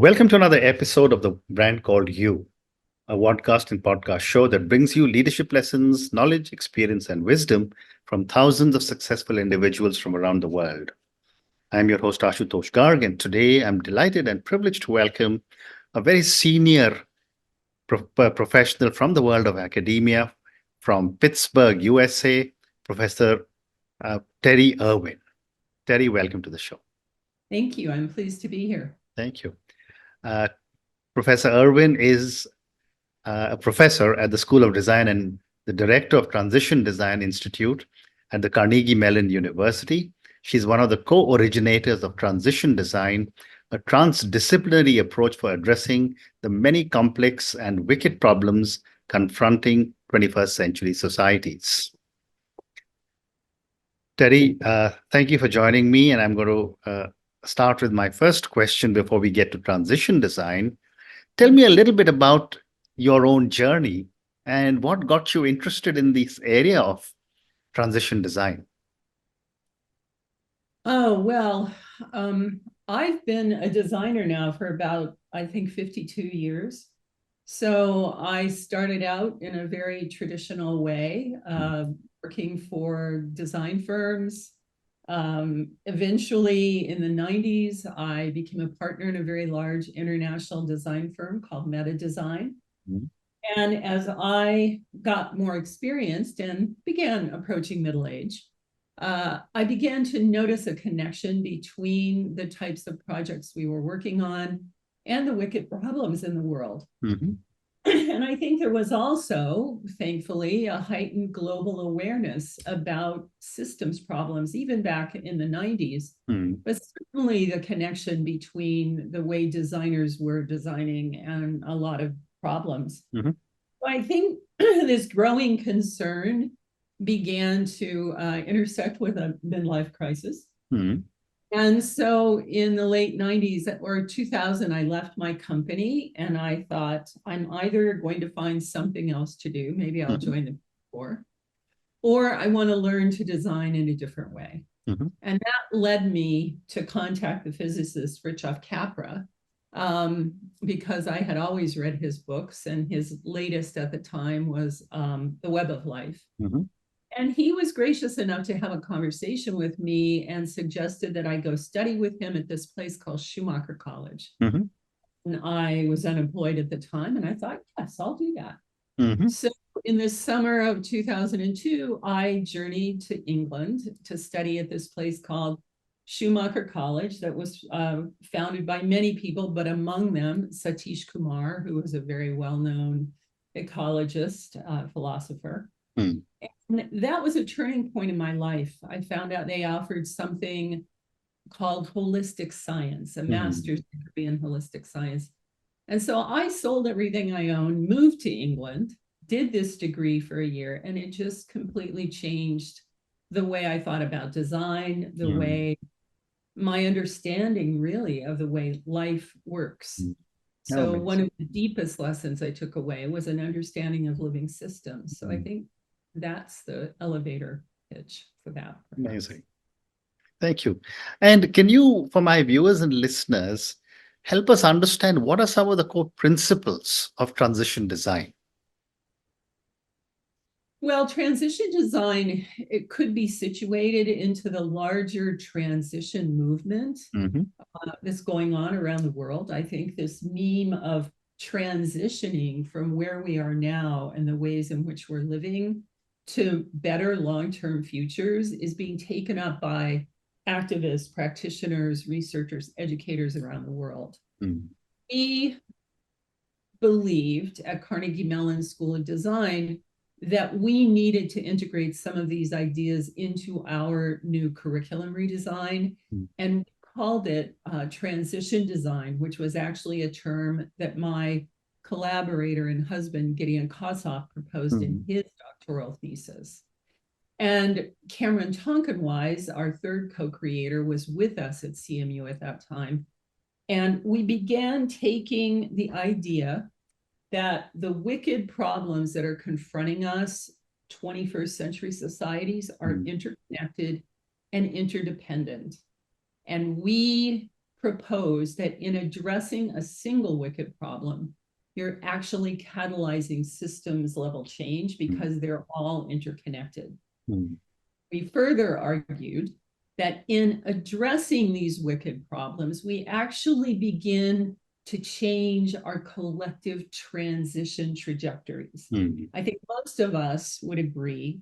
Welcome to another episode of the brand called You, a podcast and podcast show that brings you leadership lessons, knowledge, experience, and wisdom from thousands of successful individuals from around the world. I'm your host, Ashutosh Garg, and today I'm delighted and privileged to welcome a very senior professional from the world of academia from Pittsburgh, USA, Professor Terry Irwin. Terry, welcome to the show. Thank you. I'm pleased to be here. Thank you. Professor Irwin is a professor at the School of Design and the director of Transition Design Institute at the Carnegie Mellon University. She's one of the co-originators of Transition Design, a transdisciplinary approach for addressing the many complex and wicked problems confronting 21st century societies. Terry, thank you for joining me, and I'm going to start with my first question before we get to transition design. Tell me a little bit about your own journey and what got you interested in this area of transition design. Oh, well, I've been a designer now for about, I think, 52 years. So I started out in a very traditional way, working for design firms. Eventually, in the 90s, I became a partner in a very large international design firm called Meta Design. Mm-hmm. And as I got more experienced and began approaching middle age, I began to notice a connection between the types of projects we were working on and the wicked problems in the world. Mm-hmm. And I think there was also, thankfully, a heightened global awareness about systems problems, even back in the 90s. But certainly the connection between the way designers were designing and a lot of problems. Mm-hmm. So I think this growing concern began to intersect with a midlife crisis. Mm-hmm. And so in the late 90s or 2000, I left my company and I thought, I'm either going to find something else to do, maybe I'll join the Corps, or I want to learn to design in a different way. Mm-hmm. And that led me to contact the physicist Fritjof Capra, because I had always read his books, and his latest at the time was The Web of Life. Mm-hmm. And he was gracious enough to have a conversation with me and suggested that I go study with him at this place called Schumacher College. Mm-hmm. And I was unemployed at the time, and I thought, yes, I'll do that. Mm-hmm. So in the summer of 2002, I journeyed to England to study at this place called Schumacher College that was founded by many people, but among them Satish Kumar, who was a very well-known ecologist, philosopher. Mm. And that was a turning point in my life. I found out they offered something called holistic science, a master's degree in holistic science. And so I sold everything I owned, moved to England, did this degree for a year, and it just completely changed the way I thought about design, the way, my understanding really of the way life works. So one of the deepest lessons I took away was an understanding of living systems. So I think that's the elevator pitch for that. Amazing. Thank you. And can you, for my viewers and listeners, help us understand what are some of the core principles of transition design? Well, transition design, it could be situated into the larger transition movement that's going on around the world. I think this meme of transitioning from where we are now and the ways in which we're living to better long-term futures is being taken up by activists, practitioners, researchers, educators around the world. We believed at Carnegie Mellon School of Design that we needed to integrate some of these ideas into our new curriculum redesign, and we called it transition design, which was actually a term that my collaborator and husband, Gideon Kossoff, proposed in his doctoral thesis. And Cameron Tonkinwise, our third co-creator, was with us at CMU at that time. And we began taking the idea that the wicked problems that are confronting us, 21st century societies, are interconnected and interdependent. And we propose that in addressing a single wicked problem, you're actually catalyzing systems level change because they're all interconnected. We further argued that in addressing these wicked problems, we actually begin to change our collective transition trajectories. I think most of us would agree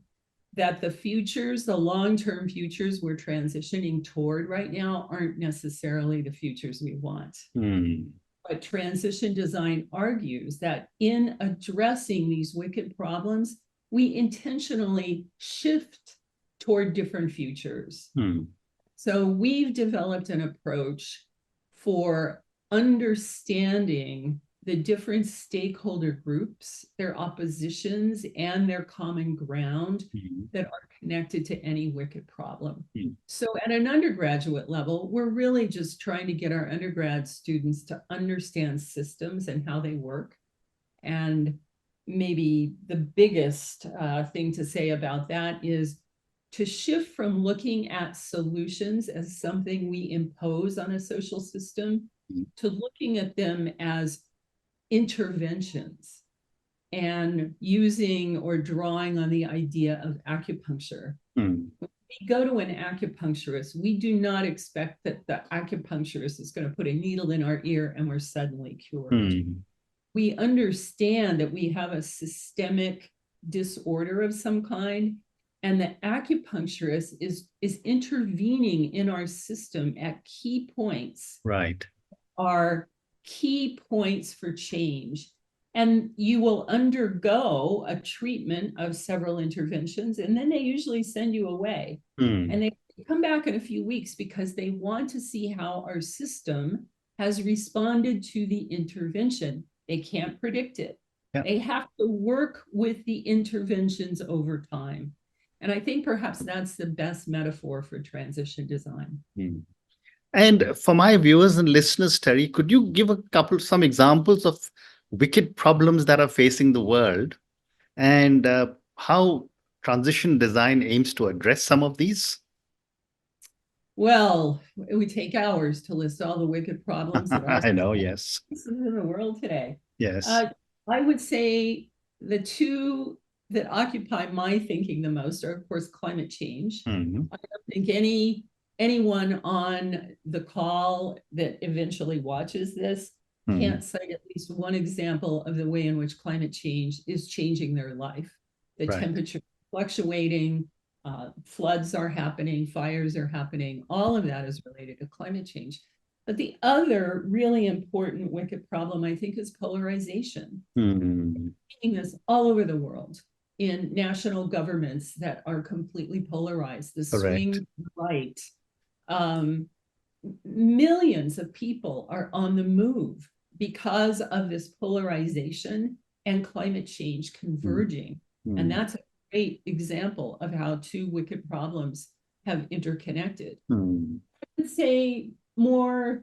that the futures, the long-term futures we're transitioning toward right now aren't necessarily the futures we want. But transition design argues that in addressing these wicked problems, we intentionally shift toward different futures. So we've developed an approach for understanding the different stakeholder groups, their oppositions, and their common ground that are connected to any wicked problem. So at an undergraduate level, we're really just trying to get our undergrad students to understand systems and how they work. And maybe the biggest thing to say about that is to shift from looking at solutions as something we impose on a social system to looking at them as interventions and using or drawing on the idea of acupuncture. When we go to an acupuncturist, we do not expect that the acupuncturist is going to put a needle in our ear and we're suddenly cured. We understand that we have a systemic disorder of some kind, and the acupuncturist is intervening in our system at key points. Right. Are key points for change. And you will undergo a treatment of several interventions, and then they usually send you away. And they come back in a few weeks because they want to see how our system has responded to the intervention. They can't predict it. They have to work with the interventions over time. And I think perhaps that's the best metaphor for transition design. And for my viewers and listeners, Terry, could you give some examples of wicked problems that are facing the world and how transition design aims to address some of these? Well, it would take hours to list all the wicked problems that are I know, yes. in the world today. Yes. I would say the two that occupy my thinking the most are, of course, climate change. I don't think anyone on the call that eventually watches this can't cite at least one example of the way in which climate change is changing their life. The temperature fluctuating, floods are happening, fires are happening. All of that is related to climate change. But the other really important wicked problem, I think, is polarization. We're seeing this all over the world in national governments that are completely polarized. The swing right. Millions of people are on the move because of this polarization and climate change converging. And that's a great example of how two wicked problems have interconnected. I would say more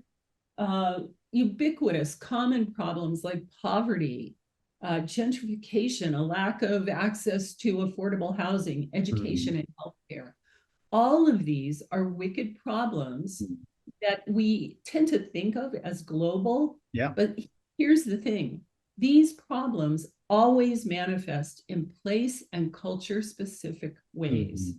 ubiquitous common problems like poverty, gentrification, a lack of access to affordable housing, education, and healthcare. All of these are wicked problems that we tend to think of as global. But here's the thing. These problems always manifest in place and culture specific ways.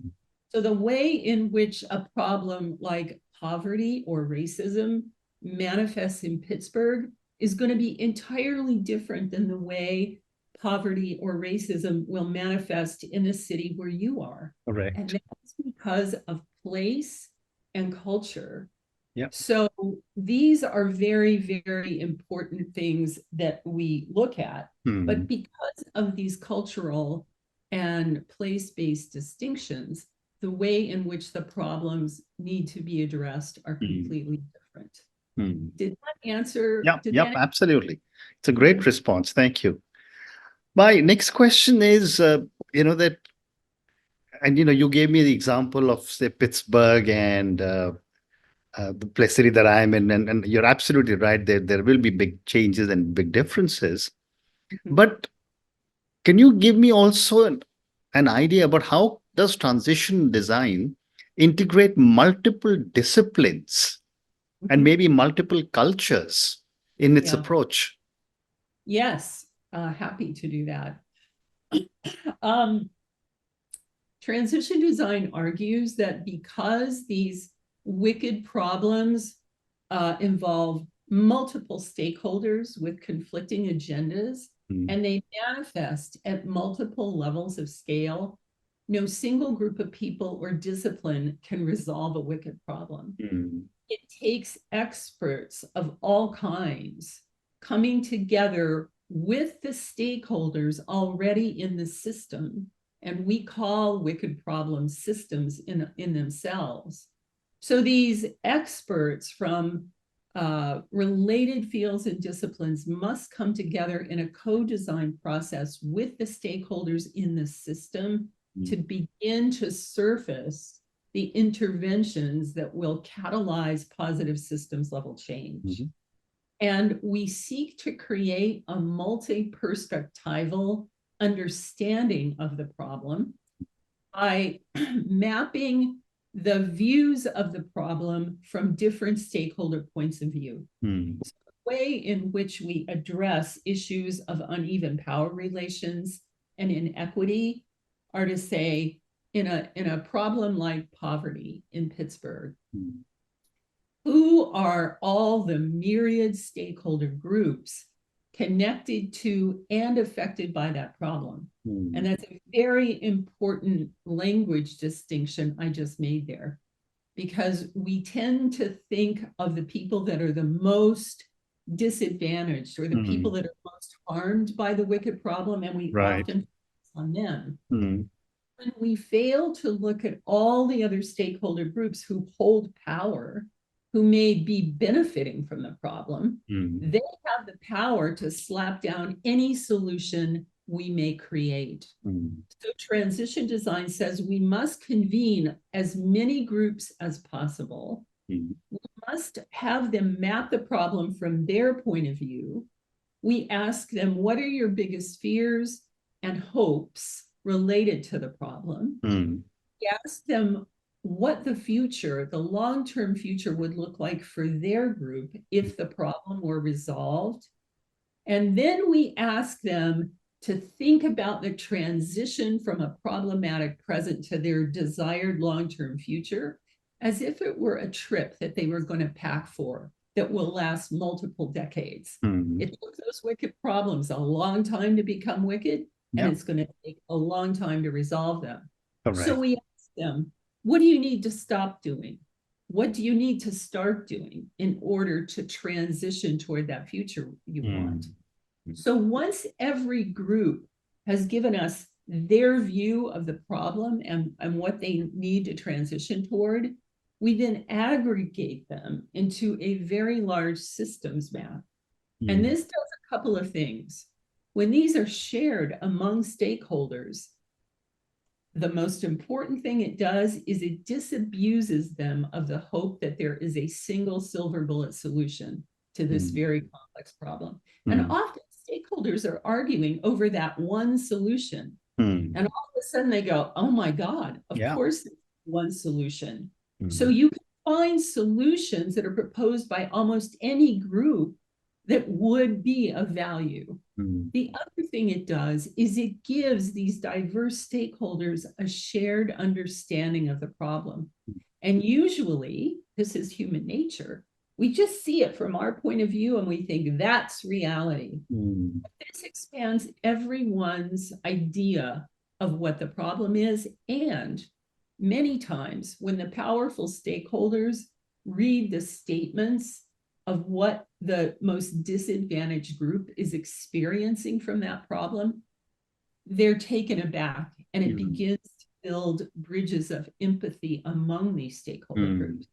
So the way in which a problem like poverty or racism manifests in Pittsburgh is going to be entirely different than the way poverty or racism will manifest in the city where you are. And that's because of place and culture. So these are very, very important things that we look at. But because of these cultural and place-based distinctions, the way in which the problems need to be addressed are completely different. Did that answer? Absolutely. It's a great response. Thank you. My next question is, that, and, you gave me the example of, say, Pittsburgh and the city that I'm in, and you're absolutely right. There will be big changes and big differences. But can you give me also an idea about how does transition design integrate multiple disciplines and maybe multiple cultures in its Yeah. approach. Yes, happy to do that. Transition design argues that because these wicked problems involve multiple stakeholders with conflicting agendas, and they manifest at multiple levels of scale, no single group of people or discipline can resolve a wicked problem. It takes experts of all kinds coming together with the stakeholders already in the system, and we call wicked problems systems in themselves. So these experts from related fields and disciplines must come together in a co-design process with the stakeholders in the system to begin to surface the interventions that will catalyze positive systems level change. And we seek to create a multi-perspectival understanding of the problem by mapping the views of the problem from different stakeholder points of view. So the way in which we address issues of uneven power relations and inequity are to say, in a problem like poverty in Pittsburgh, who are all the myriad stakeholder groups connected to and affected by that problem? And that's a very important language distinction I just made there, because we tend to think of the people that are the most disadvantaged or the people that are most harmed by the wicked problem, and we often focus on them. When we fail to look at all the other stakeholder groups who hold power, who may be benefiting from the problem, they have the power to slap down any solution we may create. So transition design says we must convene as many groups as possible. We must have them map the problem from their point of view. We ask them, what are your biggest fears and hopes related to the problem? We ask them what the future, the long-term future would look like for their group if the problem were resolved. And then we ask them to think about the transition from a problematic present to their desired long-term future as if it were a trip that they were going to pack for that will last multiple decades. It took those wicked problems a long time to become wicked, and it's going to take a long time to resolve them. So we ask them, what do you need to stop doing? What do you need to start doing in order to transition toward that future you want? So once every group has given us their view of the problem and what they need to transition toward, we then aggregate them into a very large systems map. And this does a couple of things. When these are shared among stakeholders, the most important thing it does is it disabuses them of the hope that there is a single silver bullet solution to this very complex problem. And often stakeholders are arguing over that one solution. And all of a sudden they go, oh my God, of course there's one solution. So you can find solutions that are proposed by almost any group that would be of value. The other thing it does is it gives these diverse stakeholders a shared understanding of the problem. And usually, this is human nature, we just see it from our point of view and we think that's reality. But this expands everyone's idea of what the problem is. And many times when the powerful stakeholders read the statements of what the most disadvantaged group is experiencing from that problem, they're taken aback, and it begins to build bridges of empathy among these stakeholder groups.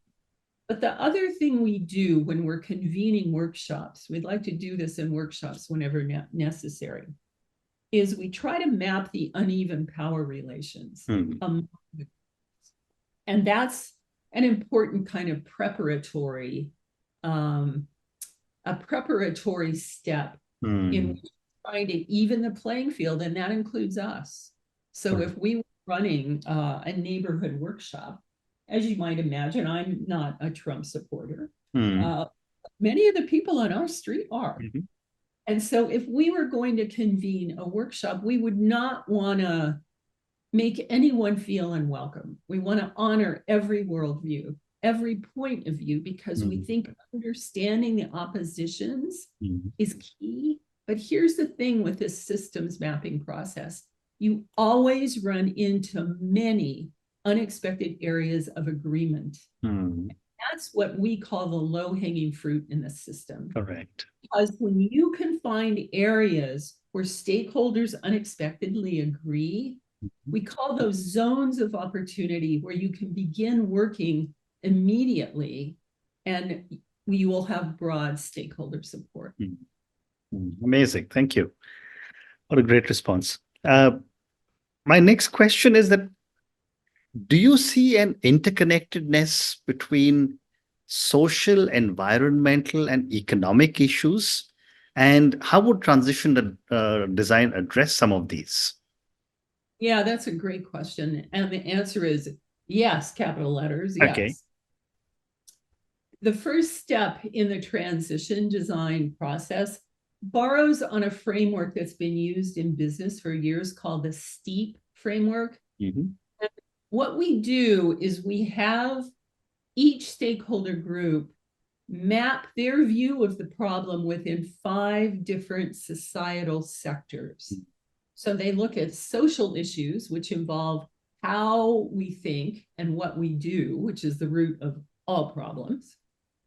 But the other thing we do when we're convening workshops, we'd like to do this in workshops whenever necessary, is we try to map the uneven power relations among the groups. And that's an important kind of preparatory step in trying to even the playing field, and that includes us. So if we were running a neighborhood workshop, as you might imagine, I'm not a Trump supporter. Mm. Many of the people on our street are. Mm-hmm. And so if we were going to convene a workshop, we would not want to make anyone feel unwelcome. We want to honor every worldview, every point of view, because we think understanding the oppositions is key. But here's the thing with this systems mapping process. You always run into many unexpected areas of agreement. That's what we call the low-hanging fruit in the system. Correct. Because when you can find areas where stakeholders unexpectedly agree, we call those zones of opportunity where you can begin working immediately and you will have broad stakeholder support. Amazing. Thank you. What a great response. My next question is that, do you see an interconnectedness between social, environmental, and economic issues? And how would transition design address some of these? Yeah, that's a great question. And the answer is yes, capital letters, yes. Okay. The first step in the transition design process borrows on a framework that's been used in business for years called the STEEP framework. What we do is we have each stakeholder group map their view of the problem within 5 different societal sectors. So they look at social issues, which involve how we think and what we do, which is the root of all problems.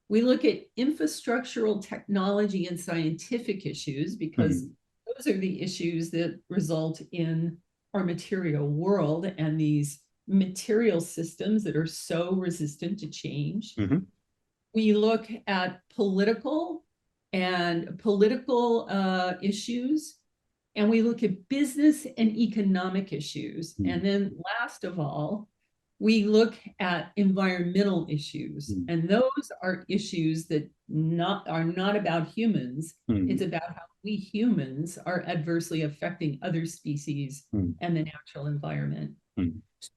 We look at infrastructural, technology, and scientific issues, because those are the issues that result in our material world and these material systems that are so resistant to change. We look at political issues, and we look at business and economic issues. And then last of all, we look at environmental issues. And those are issues that are not about humans. It's about how we humans are adversely affecting other species and the natural environment.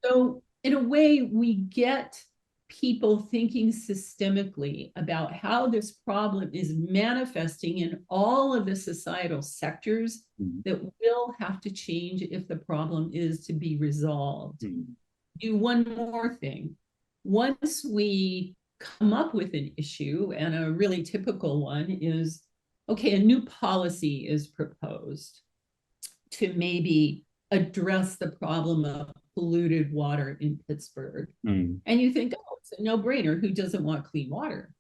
So in a way, we get people thinking systemically about how this problem is manifesting in all of the societal sectors that will have to change if the problem is to be resolved. Do one more thing. Once we come up with an issue, and a really typical one is, okay, a new policy is proposed to maybe address the problem of polluted water in Pittsburgh. And you think, oh, it's a no-brainer. Who doesn't want clean water?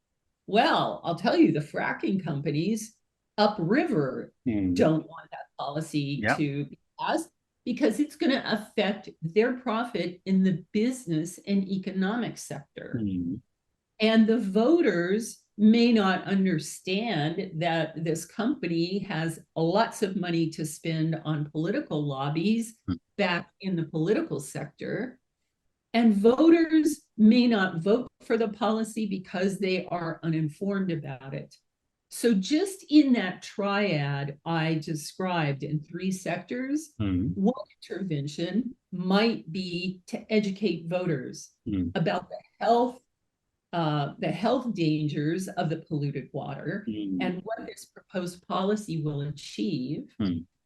Well, I'll tell you, the fracking companies upriver don't want that policy to be passed, because it's going to affect their profit in the business and economic sector. And the voters may not understand that this company has lots of money to spend on political lobbies back in the political sector. And voters may not vote for the policy because they are uninformed about it. So just in that triad I described in 3 sectors, one intervention might be to educate voters about the health dangers of the polluted water and what this proposed policy will achieve.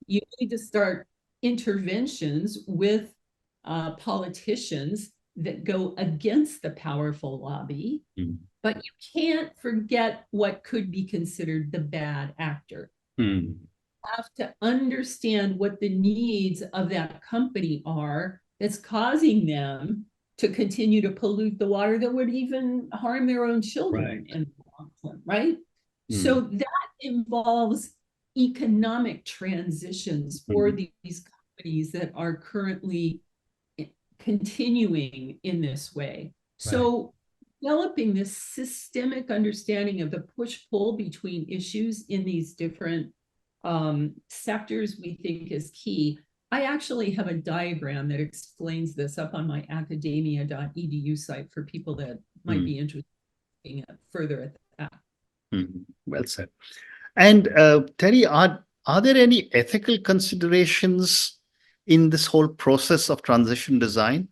You need to start interventions with politicians that go against the powerful lobby, but you can't forget what could be considered the bad actor. You have to understand what the needs of that company are that's causing them to continue to pollute the water that would even harm their own children in the long term, right? So that involves economic transitions for these companies that are currently continuing in this way. So developing this systemic understanding of the push-pull between issues in these different sectors we think is key. I actually have a diagram that explains this up on my academia.edu site for people that might be interested in looking further at that. Well said. And Terry, are there any ethical considerations in this whole process of transition design?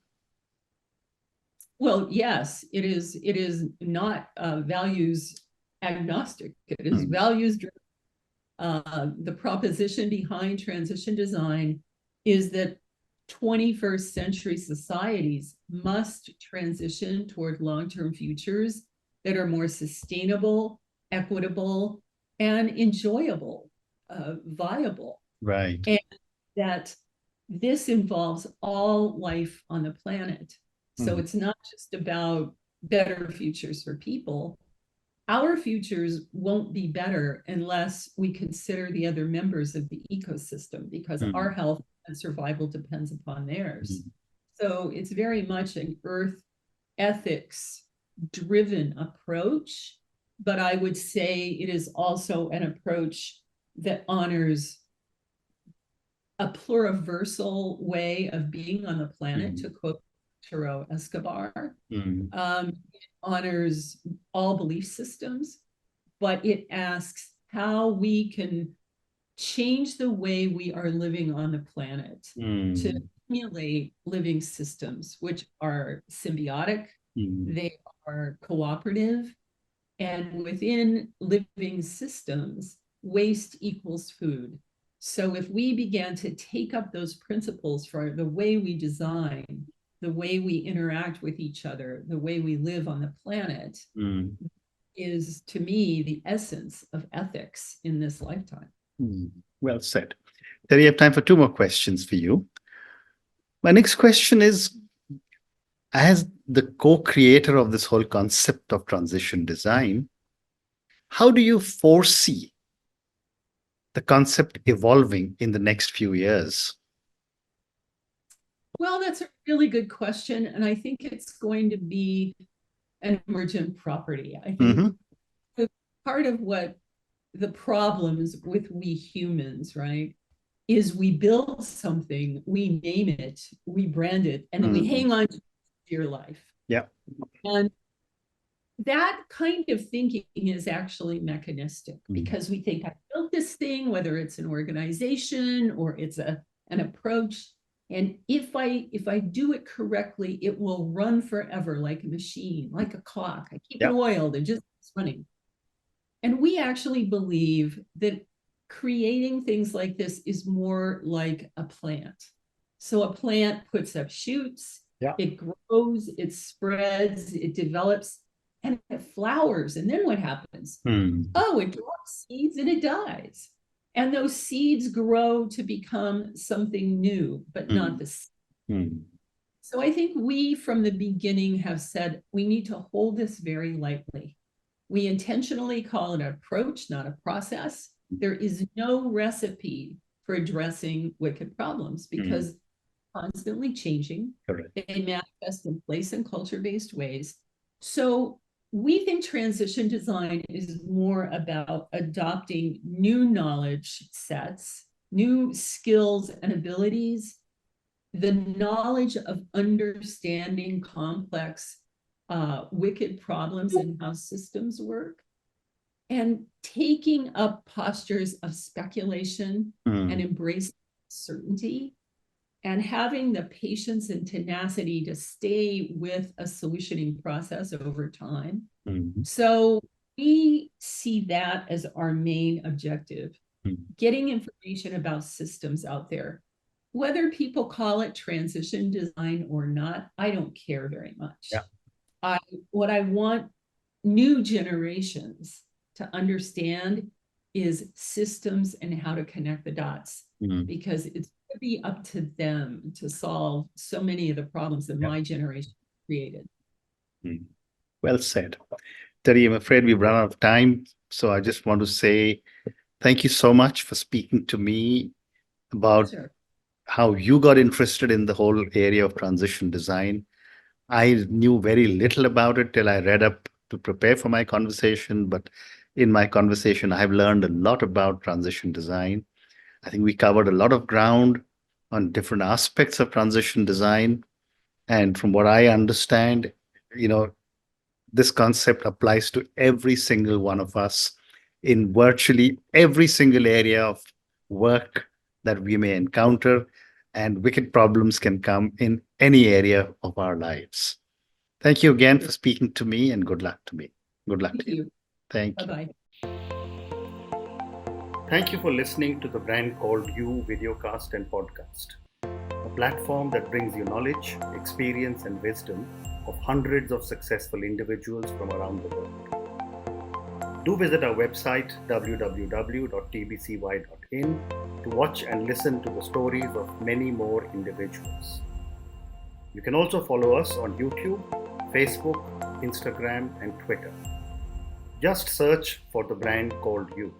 Well, yes, it is not values agnostic. It is values driven. The proposition behind transition design is that 21st century societies must transition toward long-term futures that are more sustainable, equitable, and enjoyable, viable. Right. And that this involves all life on the planet. So it's not just about better futures for people. Our futures won't be better unless we consider the other members of the ecosystem, because our health and survival depends upon theirs. So it's very much an earth ethics driven approach, but I would say it is also an approach that honors a pluriversal way of being on the planet, to quote Turo Escobar. It honors all belief systems, but it asks how we can change the way we are living on the planet to stimulate living systems which are symbiotic, they are cooperative, and within living systems, waste equals food. So if we began to take up those principles for the way we design, the way we interact with each other, the way we live on the planet, is to me the essence of ethics in this lifetime. Well said. Terry, I have time for two more questions for you. My next question is, as the co-creator of this whole concept of transition design, how do you foresee the concept evolving in the next few years? Well, that's a really good question. And I think it's going to be an emergent property. I think part of what the problems with we humans, right, is we build something, we name it, we brand it, and then we hang on to your life. Yeah. And that kind of thinking is actually mechanistic, because we think, I built this thing, whether it's an organization or it's an approach, and if I do it correctly, it will run forever, like a machine, like a clock. I keep it oiled and just it's running. And we actually believe that creating things like this is more like a plant. So a plant puts up shoots, it grows, it spreads, it develops, and it flowers. And then what happens? Oh, it drops seeds and it dies. And those seeds grow to become something new, but not the same. So I think we from the beginning have said we need to hold this very lightly. We intentionally call it an approach, not a process. There is no recipe for addressing wicked problems, because constantly changing. They manifest in place and culture-based ways. So we think transition design is more about adopting new knowledge sets, new skills and abilities, the knowledge of understanding complex, wicked problems and how systems work, and taking up postures of speculation and embracing certainty, and having the patience and tenacity to stay with a solutioning process over time. So we see that as our main objective, getting information about systems out there. Whether people call it transition design or not, I don't care very much. What I want new generations to understand is systems and how to connect the dots, because it's going to be up to them to solve so many of the problems that my generation created. Well said. Terry, I'm afraid we've run out of time. So I just want to say thank you so much for speaking to me about how you got interested in the whole area of transition design. I knew very little about it till I read up to prepare for my conversation. But in my conversation, I've learned a lot about transition design. I think we covered a lot of ground on different aspects of transition design. And from what I understand, this concept applies to every single one of us in virtually every single area of work that we may encounter, and wicked problems can come in any area of our lives. Thank you again for speaking to me, and good luck to me. Good luck to you. Thank you. Bye-bye. Thank you for listening to the Brand Called You videocast and podcast, a platform that brings you knowledge, experience, and wisdom of hundreds of successful individuals from around the world. Do visit our website www.tbcy.in to watch and listen to the stories of many more individuals. You can also follow us on YouTube, Facebook, Instagram, and Twitter. Just search for the Brand Called You.